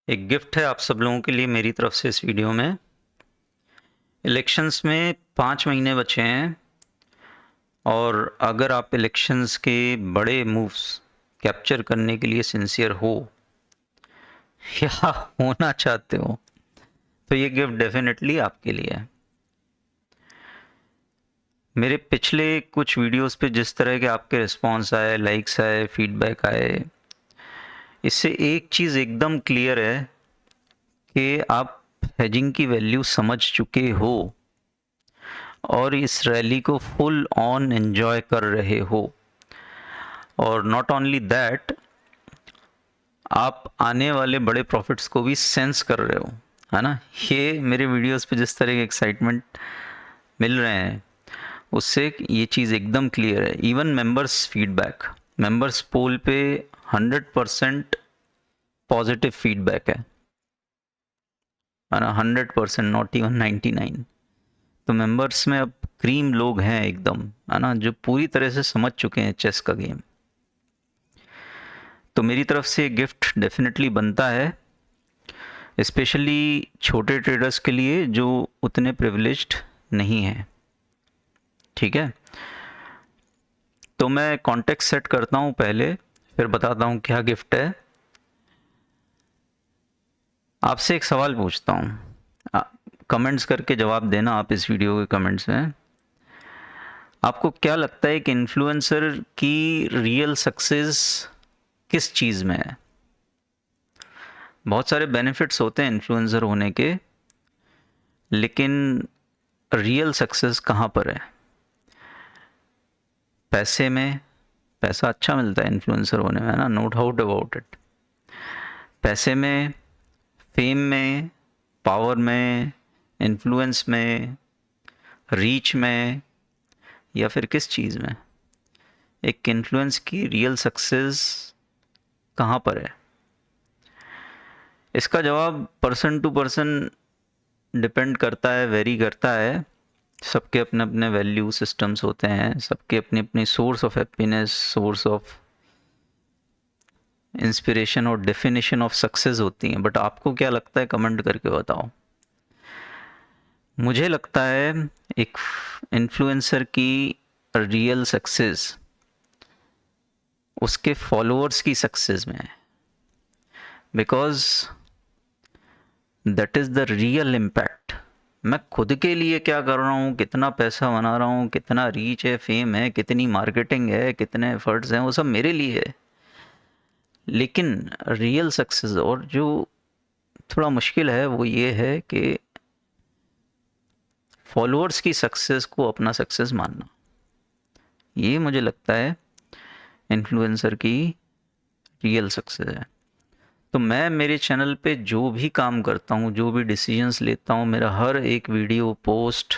एक गिफ्ट है आप सब लोगों के लिए मेरी तरफ से इस वीडियो में। इलेक्शंस में 5 महीने बचे हैं और अगर आप इलेक्शंस के बड़े मूव्स कैप्चर करने के लिए सिंसियर हो या होना चाहते हो तो ये गिफ्ट डेफिनेटली आपके लिए है। मेरे पिछले कुछ वीडियोस पे जिस तरह के आपके रिस्पॉन्स आए, लाइक्स आए, फीडबैक आए, इससे एक चीज़ एकदम क्लियर है कि आप हेजिंग की वैल्यू समझ चुके हो और इस रैली को फुल ऑन एंजॉय कर रहे हो। और नॉट ओनली दैट, आप आने वाले बड़े प्रॉफिट्स को भी सेंस कर रहे हो, है ना। ये मेरे वीडियोस पे जिस तरह के एक्साइटमेंट मिल रहे हैं उससे ये चीज़ एकदम क्लियर है। इवन मेंबर्स फीडबैक, मेंबर्स पोल पे 100% पॉजिटिव फीडबैक है ना, 100%, नॉट इवन 99। तो मेंबर्स में अब क्रीम लोग हैं एकदम, है ना, जो पूरी तरह से समझ चुके हैं चेस का गेम। तो मेरी तरफ से गिफ्ट डेफिनेटली बनता है, स्पेशली छोटे ट्रेडर्स के लिए जो उतने प्रिविलेज्ड नहीं हैं। ठीक है, तो मैं कॉन्टेक्स्ट सेट करता हूँ पहले, फिर बताता हूँ क्या गिफ्ट है। आपसे एक सवाल पूछता हूँ, कमेंट्स करके जवाब देना आप इस वीडियो के कमेंट्स में। आपको क्या लगता है कि इन्फ्लुएंसर की रियल सक्सेस किस चीज़ में है? बहुत सारे बेनिफिट्स होते हैं इन्फ्लुएंसर होने के, लेकिन रियल सक्सेस कहाँ पर है? पैसे में? पैसा अच्छा मिलता है इन्फ्लुएंसर होने में, है ना, नो डाउट अबाउट इट। पैसे में, फेम में, पावर में, इन्फ्लुएंस में, रीच में, या फिर किस चीज़ में? एक इन्फ्लुएंस की रियल सक्सेस कहाँ पर है? इसका जवाब पर्सन टू पर्सन डिपेंड करता है, वेरी करता है। सबके अपने अपने वैल्यू सिस्टम्स होते हैं, सबके अपनी अपनी source of happiness, source of inspiration और डेफिनेशन ऑफ सक्सेस होती हैं। बट आपको क्या लगता है, कमेंट करके बताओ। मुझे लगता है एक इन्फ्लुएंसर की रियल सक्सेस उसके फॉलोअर्स की सक्सेस में है, because that is the real impact. मैं खुद के लिए क्या कर रहा हूँ, कितना पैसा बना रहा हूँ, कितना रीच है, फेम है, कितनी मार्केटिंग है, कितने एफर्ट्स हैं, वो सब मेरे लिए है। लेकिन रियल सक्सेस, और जो थोड़ा मुश्किल है, वो ये है कि फॉलोअर्स की सक्सेस को अपना सक्सेस मानना। ये मुझे लगता है इन्फ्लुएंसर की रियल सक्सेस है। तो मैं मेरे चैनल पे जो भी काम करता हूँ, जो भी डिसीजंस लेता हूँ, मेरा हर एक वीडियो पोस्ट,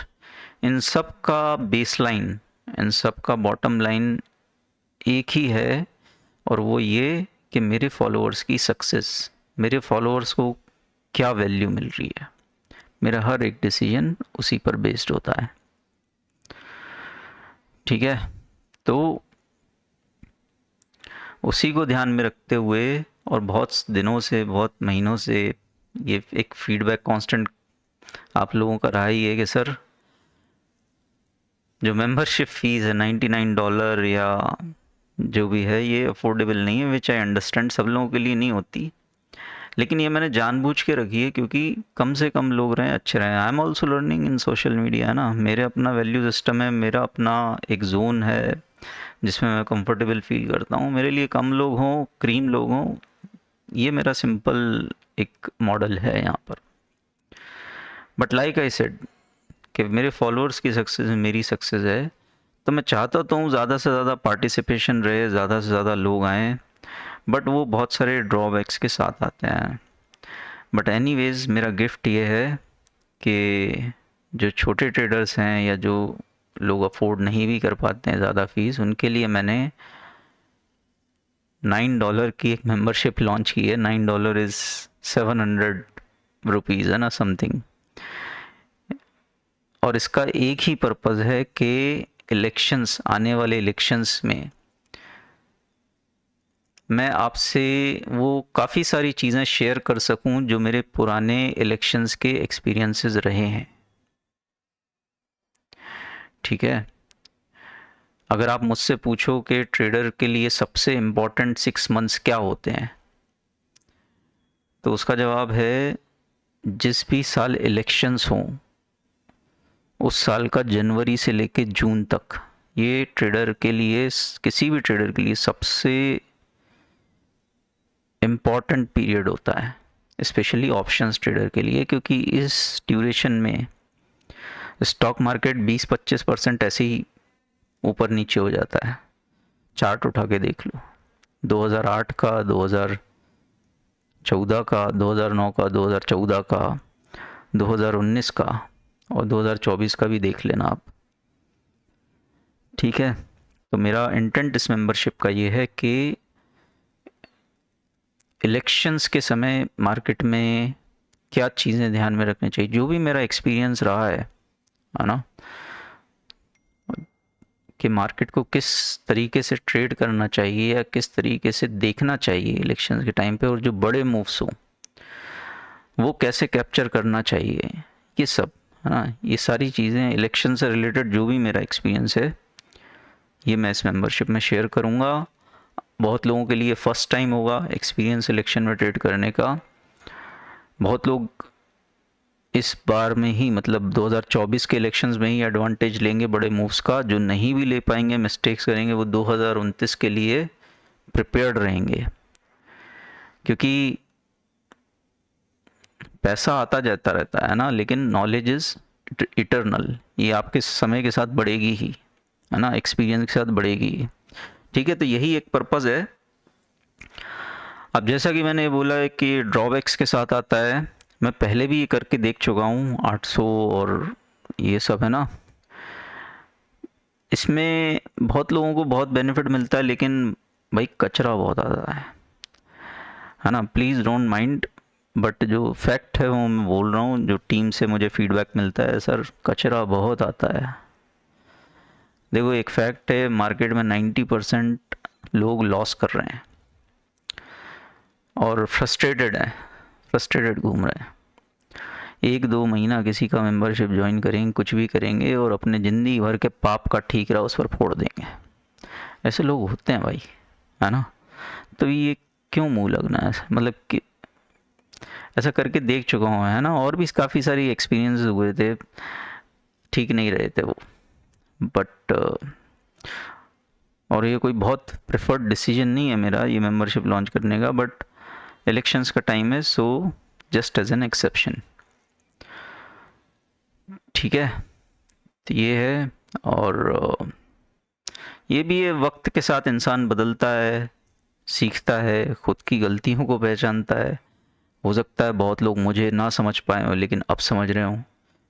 इन सब का बेसलाइन, इन सब का बॉटम लाइन एक ही है, और वो ये कि मेरे फॉलोअर्स की सक्सेस, मेरे फॉलोअर्स को क्या वैल्यू मिल रही है। मेरा हर एक डिसीजन उसी पर बेस्ड होता है। ठीक है, तो उसी को ध्यान में रखते हुए और बहुत दिनों से, बहुत महीनों से ये एक फीडबैक कांस्टेंट आप लोगों का रहा ही है कि सर जो मेंबरशिप फीस है $99 या जो भी है, ये अफोर्डेबल नहीं है। विच आई अंडरस्टैंड, सब लोगों के लिए नहीं होती, लेकिन ये मैंने जानबूझ के रखी है क्योंकि कम से कम लोग रहें, अच्छे रहें। I am also learning in social media, है ना। मेरे अपना वैल्यू सिस्टम है, मेरा अपना एक जोन है जिसमें मैं कंफर्टेबल फील करता हूँ। मेरे लिए कम लोग हों, क्रीम लोग हों, ये मेरा सिंपल एक मॉडल है यहाँ पर। बट लाइक आई सेड कि मेरे फॉलोअर्स की सक्सेस मेरी सक्सेस है, तो मैं चाहता तो हूँ ज़्यादा से ज़्यादा पार्टिसिपेशन रहे, ज़्यादा से ज़्यादा लोग आएँ, बट वो बहुत सारे ड्रॉबैक्स के साथ आते हैं। बट एनीवेज, मेरा गिफ्ट ये है कि जो छोटे ट्रेडर्स हैं या जो लोग अफोर्ड नहीं भी कर पाते हैं ज़्यादा फीस, उनके लिए मैंने $9 की एक मेंबरशिप लॉन्च की है। $9 इज़ 700 रुपीज़, है ना, समथिंग। और इसका एक ही पर्पज़ है कि इलेक्शंस, आने वाले इलेक्शंस में मैं आपसे वो काफ़ी सारी चीज़ें शेयर कर सकूं जो मेरे पुराने इलेक्शंस के एक्सपीरियंसेस रहे हैं। ठीक है, अगर आप मुझसे पूछो कि ट्रेडर के लिए सबसे इम्पोर्टेंट 6 मंथ्स क्या होते हैं, तो उसका जवाब है जिस भी साल इलेक्शंस हों उस साल का जनवरी से लेकर जून तक, ये ट्रेडर के लिए, किसी भी ट्रेडर के लिए सबसे इम्पॉर्टेंट पीरियड होता है, स्पेशली ऑप्शंस ट्रेडर के लिए, क्योंकि इस ड्यूरेशन में स्टॉक मार्केट 20-25% ऐसे ही ऊपर नीचे हो जाता है। चार्ट उठा के देख लो, 2008 का, 2014 का, 2009 का, 2014 का, 2019 का और 2024 का भी देख लेना आप। ठीक है, तो मेरा इंटेंट इस मेंबरशिप का ये है कि इलेक्शंस के समय मार्केट में क्या चीज़ें ध्यान में रखनी चाहिए, जो भी मेरा एक्सपीरियंस रहा है ना, कि मार्केट को किस तरीके से ट्रेड करना चाहिए या किस तरीके से देखना चाहिए इलेक्शंस के टाइम पे, और जो बड़े मूव्स हो वो कैसे कैप्चर करना चाहिए, ये सब है ना, ये सारी चीज़ें इलेक्शन से रिलेटेड जो भी मेरा एक्सपीरियंस है ये मैं इस मेंबरशिप में शेयर करूँगा। बहुत लोगों के लिए फ़र्स्ट टाइम होगा एक्सपीरियंस इलेक्शन में ट्रेड करने का। बहुत लोग इस बार में ही, मतलब 2024 के इलेक्शंस में ही एडवांटेज लेंगे बड़े मूव्स का, जो नहीं भी ले पाएंगे, मिस्टेक्स करेंगे, वो 2029 के लिए प्रिपेयर्ड रहेंगे, क्योंकि पैसा आता जाता रहता है ना, लेकिन नॉलेज इज़ इटर्नल, ये आपके समय के साथ बढ़ेगी ही, है ना, एक्सपीरियंस के साथ बढ़ेगी। ठीक है, तो यही एक पर्पज़ है। अब जैसा कि मैंने बोला है कि ड्रॉबैक्स के साथ आता है, मैं पहले भी ये करके देख चुका हूँ 800 और ये सब, है ना, इसमें बहुत लोगों को बहुत बेनिफिट मिलता है, लेकिन भाई कचरा बहुत आता है ना, प्लीज़ डोंट माइंड, बट जो फैक्ट है वो मैं बोल रहा हूँ, जो टीम से मुझे फीडबैक मिलता है, सर कचरा बहुत आता है। देखो, एक फैक्ट है, मार्केट में 90% लोग लॉस कर रहे हैं और फ्रस्ट्रेटेड घूम रहे हैं। 1-2 महीना किसी का मेंबरशिप ज्वाइन करेंगे, कुछ भी करेंगे और अपने ज़िंदगी भर के पाप का ठीकरा उस पर फोड़ देंगे। ऐसे लोग होते हैं भाई, है ना, तो ये क्यों मुँह लगना है, मतलब कि ऐसा करके देख चुका हूँ, है ना, और भी काफ़ी सारी एक्सपीरियंस हुए थे, ठीक नहीं रहे थे वो, बट और ये कोई बहुत प्रेफर्ड डिसीजन नहीं है मेरा ये मेंबरशिप लॉन्च करने का, बट इलेक्शंस का टाइम है, so just as an exception. ठीक है, तो ये है, और ये भी है, वक्त के साथ इंसान बदलता है, सीखता है, खुद की गलतियों को पहचानता है। हो सकता है बहुत लोग मुझे ना समझ पाए हो, लेकिन अब समझ रहे हो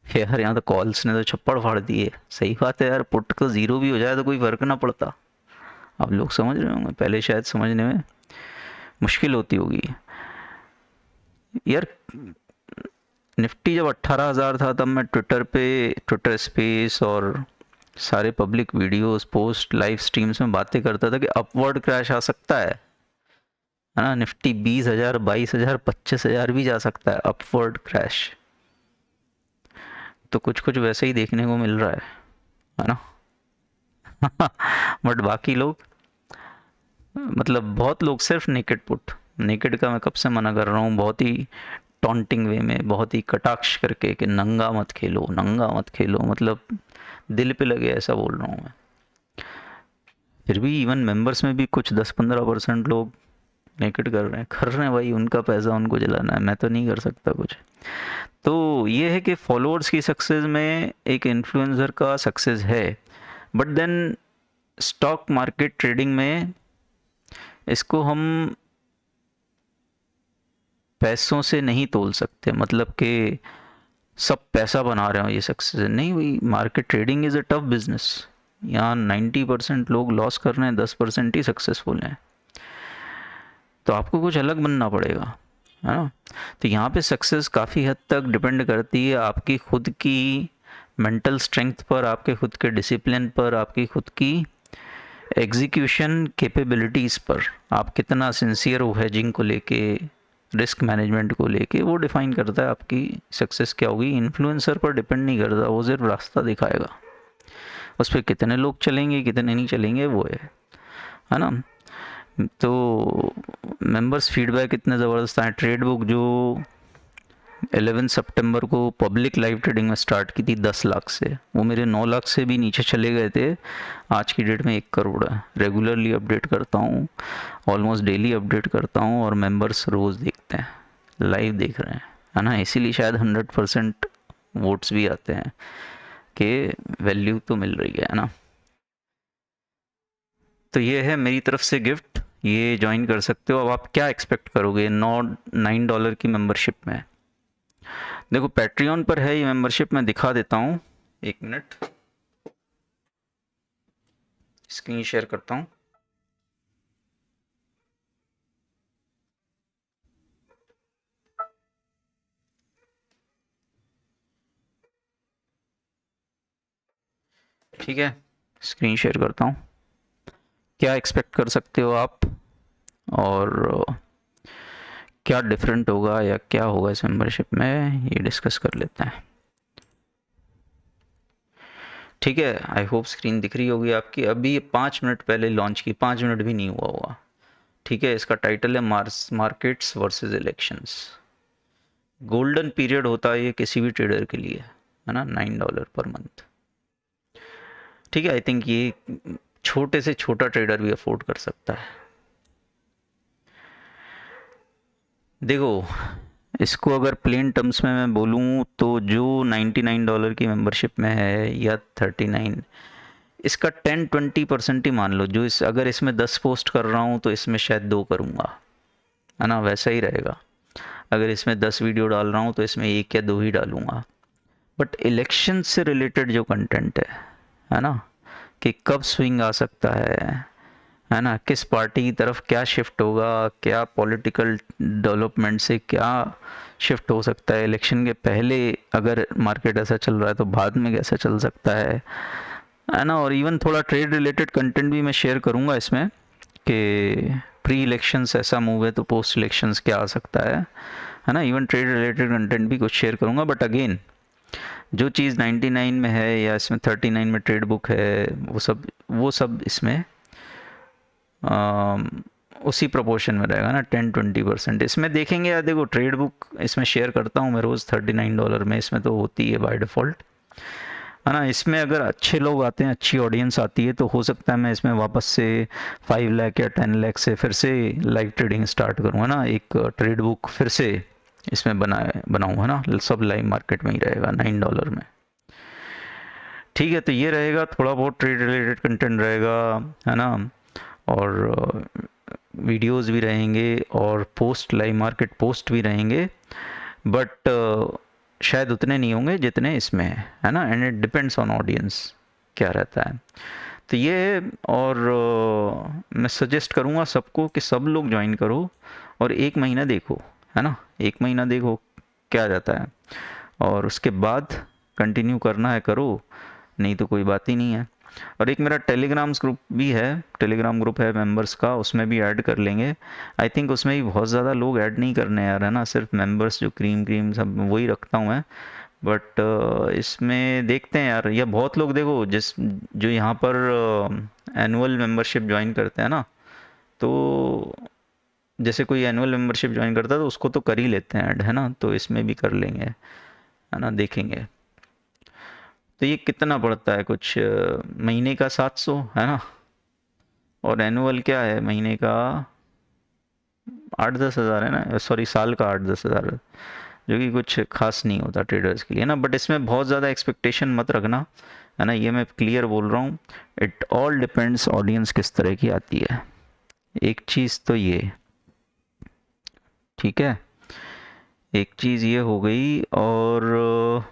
यार, यहाँ तो कॉल्स ने तो छप्पड़ फाड़ दिए। सही बात है यार, पुट का ज़ीरो भी हो जाए तो कोई फ़र्क ना पड़ता। अब लोग समझ रहे होंगे, पहले शायद समझने में मुश्किल होती होगी यार। निफ्टी जब 18,000 था तब मैं ट्विटर स्पेस और सारे public videos, post, live streams में बातें करता था कि अपवर्ड क्रैश आ सकता है ना, निफ्टी 20,000, 22,000, 25,000 भी जा सकता है, अपवर्ड क्रैश। तो कुछ कुछ वैसे ही देखने को मिल रहा है ना बट बाकी लोग, मतलब बहुत लोग सिर्फ नेकेड का मैं कब से मना कर रहा हूँ, बहुत ही टॉन्टिंग वे में, बहुत ही कटाक्ष करके कि नंगा मत खेलो, मतलब दिल पे लगे ऐसा बोल रहा हूँ मैं। फिर भी इवन मेंबर्स में भी कुछ 10-15% लोग नेकेड कर रहे हैं भाई, उनका पैसा उनको जलाना है, मैं तो नहीं कर सकता कुछ। तो ये है कि फॉलोअर्स की सक्सेस में एक इन्फ्लुएंसर का सक्सेस है, but then stock market trading में इसको हम पैसों से नहीं तोल सकते, मतलब कि सब पैसा बना रहे हो ये सक्सेस नहीं हुई। Market trading is a tough business, यहाँ 90% लोग लॉस कर रहे हैं, 10% ही सक्सेसफुल हैं, तो आपको कुछ अलग बनना पड़ेगा, है ना। तो यहाँ पे सक्सेस काफ़ी हद तक डिपेंड करती है आपकी खुद की मेंटल स्ट्रेंथ पर, आपके खुद के डिसिप्लिन पर, आपकी खुद की एग्जीक्यूशन कैपेबिलिटीज़ पर आप कितना सिंसियर हो हेजिंग को लेके, रिस्क मैनेजमेंट को लेके, वो डिफाइन करता है आपकी सक्सेस क्या होगी। इन्फ्लुएंसर पर डिपेंड नहीं करता, वो सिर्फ रास्ता दिखाएगा, उस पर कितने लोग चलेंगे कितने नहीं चलेंगे वो है ना। तो मेंबर्स फीडबैक इतने ज़बरदस्त आए। ट्रेड बुक जो 11 सितंबर को पब्लिक लाइव ट्रेडिंग में स्टार्ट की थी 10 लाख से, वो मेरे 9 लाख से भी नीचे चले गए थे, आज की डेट में 1 करोड़ है। रेगुलरली अपडेट करता हूँ, ऑलमोस्ट डेली अपडेट करता हूँ, और मेंबर्स रोज़ देखते हैं, लाइव देख रहे हैं, है ना। इसीलिए शायद 100% वोट्स भी आते हैं कि वैल्यू तो मिल रही है ना। तो ये है मेरी तरफ से गिफ्ट, ये ज्वाइन कर सकते हो। अब आप क्या एक्सपेक्ट करोगे $9 की मेंबरशिप में। देखो पैट्रियन पर है ये मेंबरशिप, मैं दिखा देता हूँ, 1 मिनट स्क्रीन शेयर करता हूँ। ठीक है, स्क्रीन शेयर करता हूँ। क्या एक्सपेक्ट कर सकते हो आप, और क्या डिफरेंट होगा या क्या होगा इस मेंबरशिप में, ये डिस्कस कर लेते हैं। ठीक है, आई होप स्क्रीन दिख रही होगी आपकी। अभी 5 मिनट पहले लॉन्च की, 5 मिनट भी नहीं हुआ होगा। ठीक है, इसका टाइटल है markets versus elections. Golden period होता है ये किसी भी ट्रेडर के लिए, है ना, $9 पर मंथ। ठीक है, आई थिंक ये छोटे से छोटा ट्रेडर भी अफोर्ड कर सकता है। देखो इसको अगर प्लेन टर्म्स में मैं बोलूँ तो जो $99 की मेंबरशिप में है या 39, इसका 10-20% ही मान लो। जो अगर इसमें 10 पोस्ट कर रहा हूँ तो इसमें शायद 2 करूँगा, है ना, वैसा ही रहेगा। अगर इसमें 10 वीडियो डाल रहा हूँ तो इसमें 1 या 2 ही डालूँगा। बट इलेक्शन से रिलेटेड जो कंटेंट है ना, कि कब स्विंग आ सकता है ना, किस पार्टी की तरफ क्या शिफ्ट होगा, क्या पॉलिटिकल डेवलपमेंट से क्या शिफ्ट हो सकता है, इलेक्शन के पहले अगर मार्केट ऐसा चल रहा है तो बाद में कैसा चल सकता है ना। और इवन थोड़ा ट्रेड रिलेटेड कंटेंट भी मैं शेयर करूँगा इसमें, कि प्री इलेक्शंस ऐसा मूव है तो पोस्ट इलेक्शंस क्या आ सकता है ना। इवन ट्रेड रिलेटेड कंटेंट भी कुछ शेयर करूँगा। बट अगेन जो चीज़ 99 में है या इसमें 39 में ट्रेड बुक है, वो सब इसमें उसी प्रोपोर्शन में रहेगा ना, 10-20% इसमें देखेंगे। या देखो ट्रेड बुक इसमें शेयर करता हूँ मैं रोज़ $39 में, इसमें तो होती है बाय डिफ़ॉल्ट, है ना। इसमें अगर अच्छे लोग आते हैं, अच्छी ऑडियंस आती है, तो हो सकता है मैं इसमें वापस से 5 लाख या 10 लाख से फिर से लाइव ट्रेडिंग स्टार्ट करूँगा ना, एक ट्रेड बुक फिर से इसमें बनाऊँ, है ना। सब लाइव मार्केट में ही रहेगा $9 में। ठीक है, तो ये रहेगा, थोड़ा बहुत ट्रेड रिलेटेड कंटेंट रहेगा, है ना, और वीडियोस भी रहेंगे और पोस्ट, लाइव मार्केट पोस्ट भी रहेंगे। बट शायद उतने नहीं होंगे जितने इसमें है ना। And it depends on audience क्या रहता है। तो ये है, और मैं सजेस्ट करूँगा सबको कि सब लोग ज्वाइन करो और 1 महीना देखो, है ना, 1 महीना देखो क्या जाता है, और उसके बाद कंटिन्यू करना है करो, नहीं तो कोई बात ही नहीं है। और एक मेरा टेलीग्राम ग्रुप भी है, टेलीग्राम ग्रुप है मेंबर्स का, उसमें भी ऐड कर लेंगे। आई थिंक उसमें भी बहुत ज़्यादा लोग ऐड नहीं करने यार, है ना, सिर्फ मेंबर्स जो क्रीम सब वही रखता हूँ मैं। बट इसमें देखते हैं यार, या बहुत लोग देखो जो यहाँ पर एनुअल मेंबरशिप ज्वाइन करते हैं ना, तो जैसे कोई एनुअल मेंबरशिप ज्वाइन करता है तो उसको तो कर ही लेते हैं ऐड, है ना, तो इसमें भी कर लेंगे, है ना, देखेंगे। तो ये कितना पड़ता है, कुछ महीने का 700, है ना, और एनुअल क्या है महीने का 8-10 हज़ार, है ना, सॉरी साल का 8-10 हज़ार, जो कि कुछ खास नहीं होता ट्रेडर्स के लिए ना। बट इसमें बहुत ज़्यादा एक्सपेक्टेशन मत रखना, है ना, ये मैं क्लियर बोल रहा हूँ। इट ऑल डिपेंड्स ऑडियंस किस तरह की आती है, एक चीज़ तो ये, ठीक है, एक चीज़ ये हो गई। और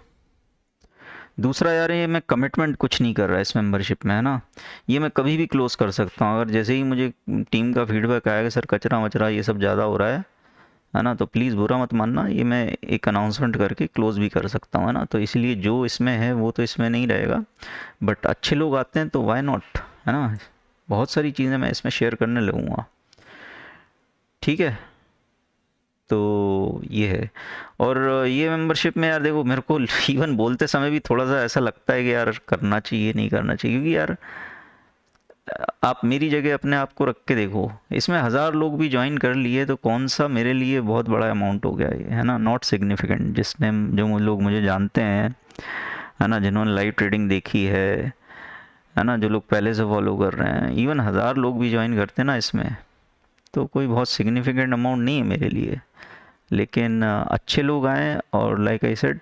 दूसरा यार, ये मैं कमिटमेंट कुछ नहीं कर रहा इस मेंबरशिप में, है ना, ये मैं कभी भी क्लोज़ कर सकता हूँ। अगर जैसे ही मुझे टीम का फीडबैक आएगा सर कचरा वचरा ये सब ज़्यादा हो रहा है ना, तो प्लीज़ बुरा मत मानना, ये मैं एक अनाउंसमेंट करके क्लोज़ भी कर सकता हूँ, है ना। तो इसलिए जो इसमें है वो तो इसमें नहीं रहेगा, बट अच्छे लोग आते हैं तो वाई नॉट, है ना, बहुत सारी चीज़ें मैं इसमें शेयर करने लगूँगा, ठीक है। तो ये है। और ये मेंबरशिप में यार देखो, मेरे को इवन बोलते समय भी थोड़ा सा ऐसा लगता है कि यार करना चाहिए नहीं करना चाहिए, क्योंकि यार आप मेरी जगह अपने आप को रख के देखो, इसमें 1000 लोग भी ज्वाइन कर लिए तो कौन सा मेरे लिए बहुत बड़ा अमाउंट हो गया ये, है ना, नॉट सिग्निफिकेंट। जिसने जो लोग मुझे जानते हैं, है ना, जिन्होंने लाइव ट्रेडिंग देखी है ना, जो लोग पहले से फॉलो कर रहे हैं, इवन 1000 लोग भी ज्वाइन करते हैं ना इसमें, तो कोई बहुत सिग्निफिकेंट अमाउंट नहीं है मेरे लिए। लेकिन अच्छे लोग आए, और लाइक आई सेड,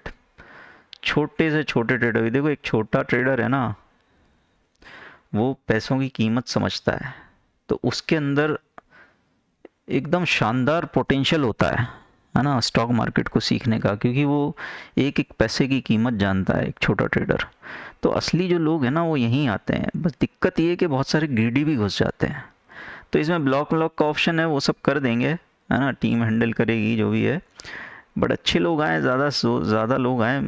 छोटे से छोटे ट्रेडर भी, देखो एक छोटा ट्रेडर है ना, वो पैसों की कीमत समझता है, तो उसके अंदर एकदम शानदार पोटेंशियल होता है ना, स्टॉक मार्केट को सीखने का, क्योंकि वो एक एक पैसे की कीमत जानता है, एक छोटा ट्रेडर। तो असली जो लोग हैं ना वो यहीं आते हैं, बस दिक्कत ये है कि बहुत सारे ग्रीडी भी घुस जाते हैं। तो इसमें ब्लॉक का ऑप्शन है, वो सब कर देंगे, है ना, टीम हैंडल करेगी जो भी है। बट अच्छे लोग आए, ज़्यादा से ज़्यादा लोग आए,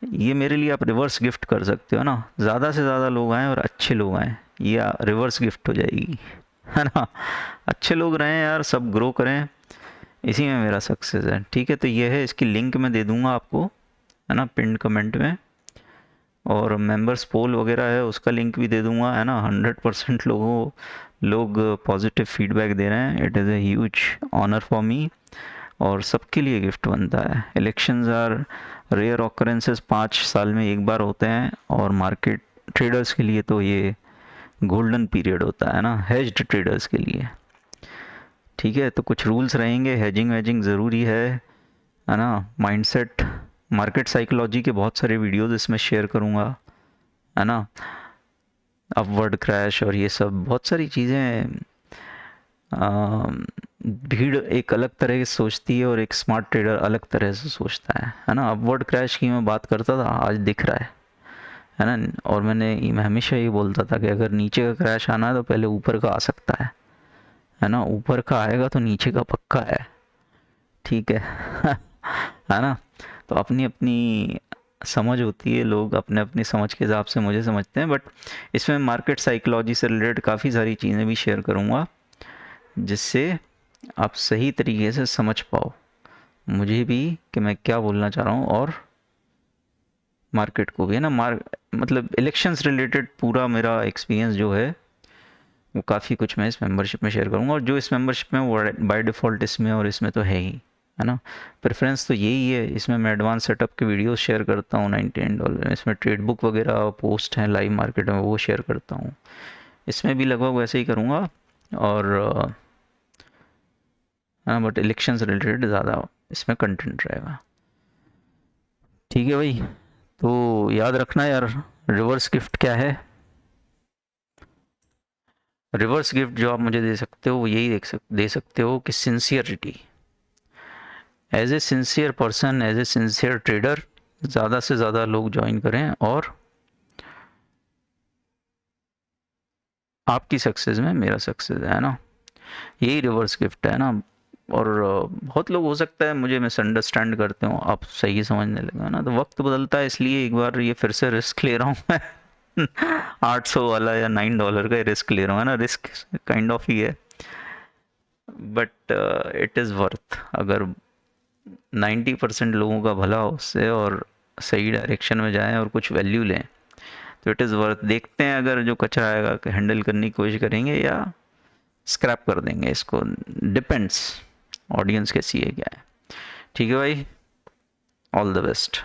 ये मेरे लिए आप रिवर्स गिफ्ट कर सकते हो ना, ज़्यादा से ज़्यादा लोग आएँ और अच्छे लोग आएँ, ये रिवर्स गिफ्ट हो जाएगी, है ना। अच्छे लोग रहें यार, सब ग्रो करें, इसी में मेरा सक्सेस है, ठीक है। तो ये है, इसकी लिंक मैं दे दूँगा आपको, है ना, पिन कमेंट में, और मेंबर्स पोल वगैरह है उसका लिंक भी दे दूँगा, है ना। 100% लोग पॉजिटिव फीडबैक दे रहे हैं, it is a huge honour for me, और सबके लिए गिफ्ट बनता है। इलेक्शंस आर रेयर ऑकरेंसेस, 5 साल में एक बार होते हैं, और मार्केट ट्रेडर्स के लिए तो ये गोल्डन पीरियड होता है ना, हेज्ड ट्रेडर्स के लिए, ठीक है। तो कुछ रूल्स रहेंगे, हेजिंग वेजिंग ज़रूरी है ना, माइंडसेट, मार्केट साइकोलॉजी के बहुत सारे वीडियोस इसमें शेयर करूँगा, है ना, अपवर्ड क्रैश और ये सब बहुत सारी चीज़ें। भीड़ एक अलग तरह से सोचती है, और एक स्मार्ट ट्रेडर अलग तरह से सोचता है ना। अपवर्ड क्रैश की मैं बात करता था, आज दिख रहा है ना। और मैं हमेशा ये बोलता था कि अगर नीचे का क्रैश आना है तो पहले ऊपर का आ सकता है ना, ऊपर का आएगा तो नीचे का पक्का है, ठीक है है ना। तो अपनी अपनी समझ होती है, लोग अपने अपनी समझ के हिसाब से मुझे समझते हैं, बट इसमें मार्केट साइकोलॉजी से रिलेटेड काफ़ी सारी चीज़ें भी शेयर करूँगा, जिससे आप सही तरीके से समझ पाओ मुझे भी कि मैं क्या बोलना चाह रहा हूँ, और मार्केट को भी, है ना। मतलब इलेक्शंस रिलेटेड पूरा मेरा एक्सपीरियंस जो है वो काफ़ी कुछ मैं इस मेंबरशिप में शेयर करूँगा, और जो इस मेंबरशिप में वो बाय डिफ़ॉल्ट इसमें और इसमें तो है ही, है ना। प्रेफरेंस तो यही है, इसमें मैं एडवांस सेटअप के वीडियोस शेयर करता हूँ $99, इसमें ट्रेड बुक वगैरह पोस्ट हैं लाइव मार्केट में, वो शेयर करता हूँ। इसमें भी लगभग वैसे ही करूँगा, और हाँ, बट इलेक्शन से रिलेटेड ज़्यादा इसमें कंटेंट रहेगा, ठीक है भाई। तो याद रखना यार, रिवर्स गिफ्ट क्या है। रिवर्स गिफ्ट जो आप मुझे दे सकते हो वो यही दे सकते हो कि sincerity, as a sincere person, as a sincere trader, ज़्यादा से ज़्यादा लोग ज्वाइन करें, और आपकी सक्सेस में मेरा सक्सेस है ना, यही रिवर्स गिफ्ट है ना। और बहुत लोग हो सकता है मुझे मिसअंडरस्टैंड करते हो, आप सही समझने लगे ना, तो वक्त बदलता है, इसलिए एक बार ये फिर से रिस्क ले रहा हूँ मैं 800 वाला या $9 का रिस्क ले रहा हूँ, है ना, रिस्क काइंड ऑफ ही है, बट इट इज़ वर्थ। अगर 90% लोगों का भला हो उससे, और सही डायरेक्शन में जाएं और कुछ वैल्यू लें, तो इट इज़ वर्थ। देखते हैं अगर जो कचरा आएगा हैंडल करने की कोशिश करेंगे या स्क्रैप कर देंगे इसको, डिपेंड्स ऑडियंस कैसी है क्या है, ठीक है भाई। All the best.